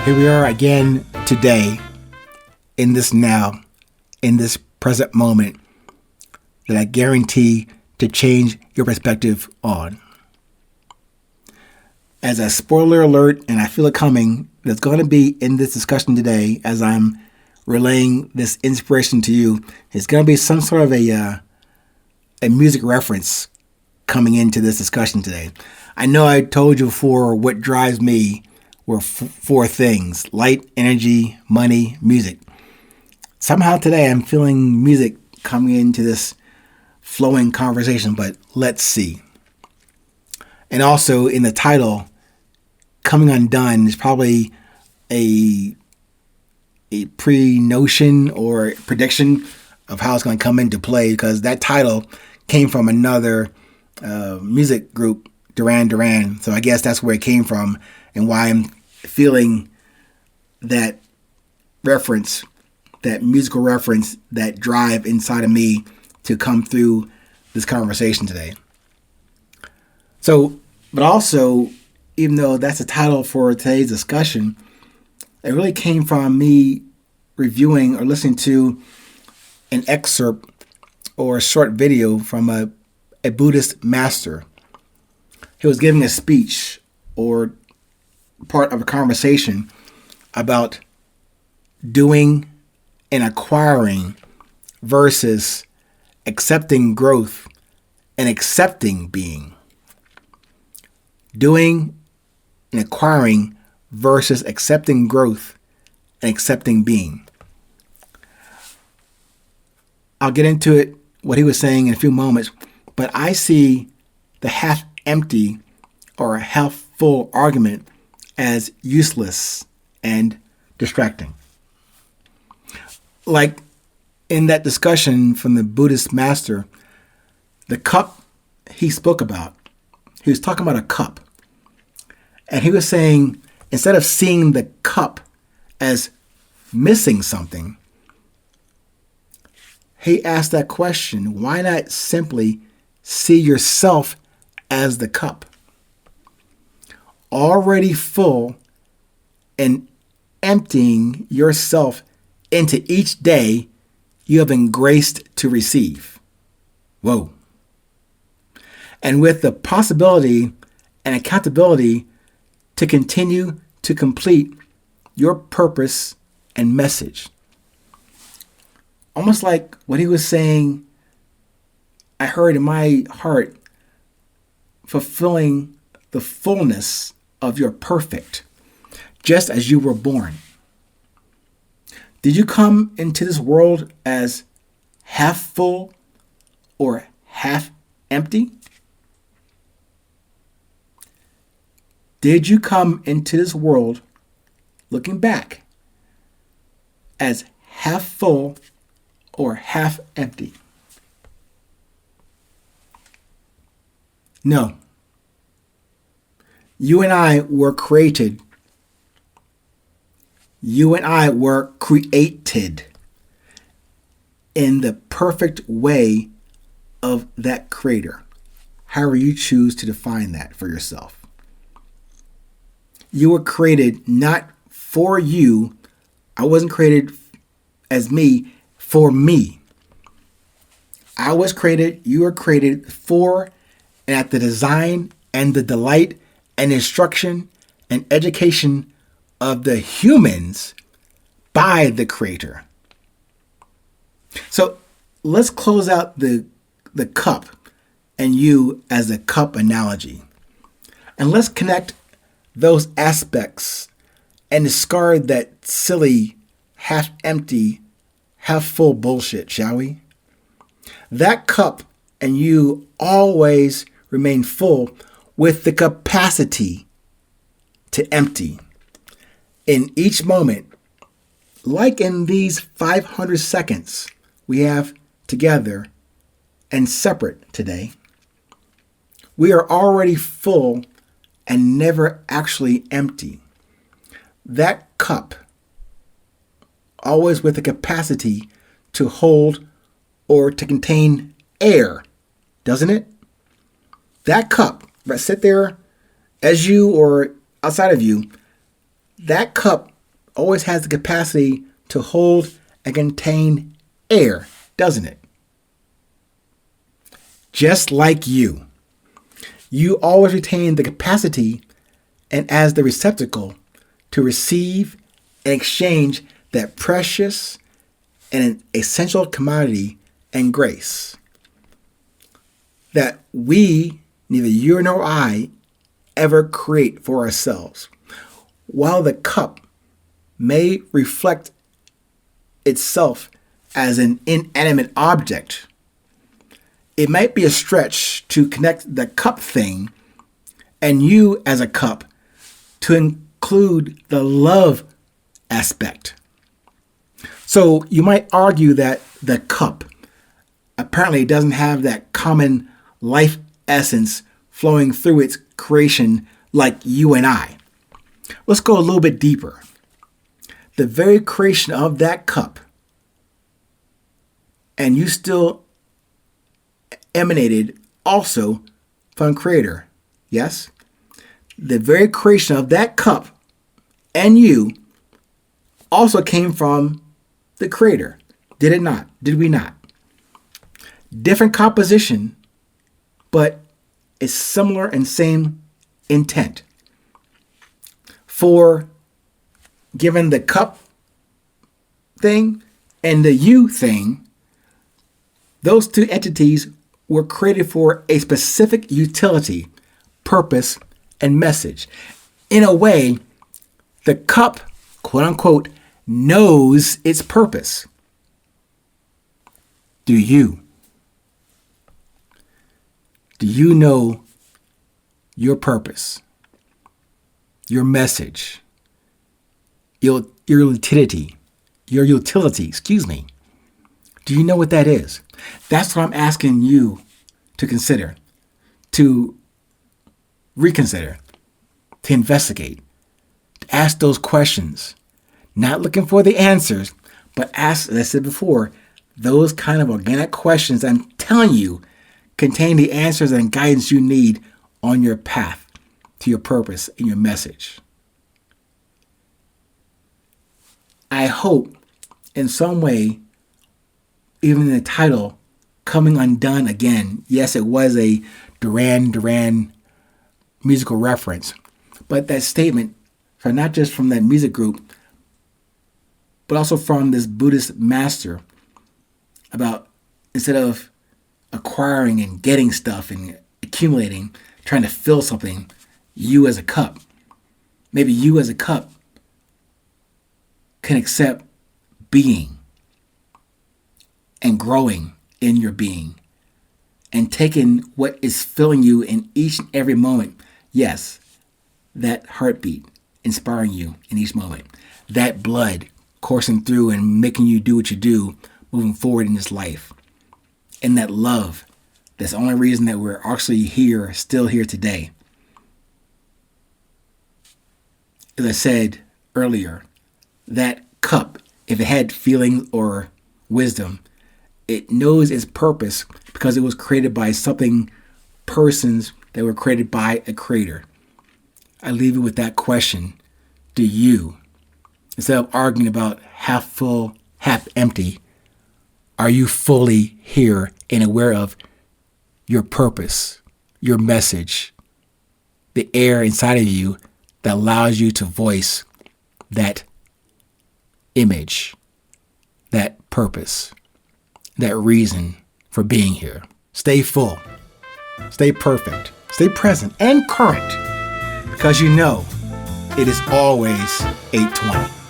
Here we are again today, in this now, in this present moment, that I guarantee to change your perspective on. As a spoiler alert, and I feel it coming, there's going to be in this discussion today, as I'm relaying this inspiration to you, it's going to be some sort of a music reference coming into this discussion today. I know I told you before what drives me were four things: light, energy, money, music. Somehow today I'm feeling music coming into this flowing conversation, but let's see. And also in the title, Coming Undone, is probably a pre-notion or prediction of how it's going to come into play, because that title came from another music group, Duran Duran. So I guess that's where it came from and why I'm feeling that reference, that musical reference, that drive inside of me to come through this conversation today. So, but also, even though that's the title for today's discussion, it really came from me reviewing or listening to an excerpt or a short video from a Buddhist master. He was giving a speech or part of a conversation about doing and acquiring versus accepting growth and accepting being. Doing and acquiring versus accepting growth and accepting being. I'll get into it, what he was saying, in a few moments, but I see the half empty or half full argument as useless and distracting. Like in that discussion from the Buddhist master, the cup he spoke about, he was talking about a cup. And he was saying, instead of seeing the cup as missing something, he asked that question: why not simply see yourself as the cup? Already full and emptying yourself into each day you have been graced to receive. Whoa. And with the possibility and accountability to continue to complete your purpose and message. Almost like what he was saying, I heard in my heart, fulfilling the fullness of your perfect, just as you were born. Did you come into this world as half full or half empty? Did you come into this world, looking back, as half full or half empty? No. You and I were created. You and I were created in the perfect way of that creator, however you choose to define that for yourself. You were created not for you. I wasn't created as me for me. I was created, you were created for and at the design and the delight and instruction and education of the humans by the creator. So let's close out the cup and you as a cup analogy. And let's connect those aspects and discard that silly, half empty, half full bullshit, shall we? That cup and you always remain full with the capacity to empty in each moment, like in these 500 seconds we have together and separate today. We are already full and never actually empty. That cup, always with the capacity to hold or to contain air, doesn't it? That cup that sit there as you or outside of you, that cup always has the capacity to hold and contain air, doesn't it? Just like you always retain the capacity and as the receptacle to receive and exchange that precious and an essential commodity and grace that we, neither you nor I, ever create for ourselves. While the cup may reflect itself as an inanimate object, it might be a stretch to connect the cup thing and you as a cup to include the love aspect. So you might argue that the cup apparently doesn't have that common life essence flowing through its creation like you and I. Let's go a little bit deeper. The very creation of that cup, and you still emanated also from Creator. Yes? The very creation of that cup and you also came from the Creator. Did it not? Did we not? Different composition, but it's similar and same intent. For given the cup thing and the you thing, those two entities were created for a specific utility, purpose, and message. In a way, the cup, quote unquote, knows its purpose. Do you? Do you know your purpose, your message, your utility? Do you know what that is? That's what I'm asking you to consider, to reconsider, to investigate, to ask those questions. Not looking for the answers, but ask, as I said before, those kind of organic questions I'm telling you contain the answers and guidance you need on your path to your purpose and your message. I hope in some way, even the title, Coming Undone Again, yes, it was a Duran Duran musical reference, but that statement, from not just from that music group, but also from this Buddhist master, about instead of acquiring and getting stuff and accumulating, trying to fill something, you as a cup. Maybe you as a cup can accept being and growing in your being and taking what is filling you in each and every moment. Yes, that heartbeat inspiring you in each moment. That blood coursing through and making you do what you do, moving forward in this life. And that love, that's the only reason that we're actually here, still here today. As I said earlier, that cup, if it had feeling or wisdom, it knows its purpose because it was created by persons that were created by a creator. I leave you with that question. Do you, instead of arguing about half full, half empty, are you fully here and aware of your purpose, your message, the air inside of you that allows you to voice that image, that purpose, that reason for being here? Stay full, stay perfect, stay present and current, because you know it is always 8:20.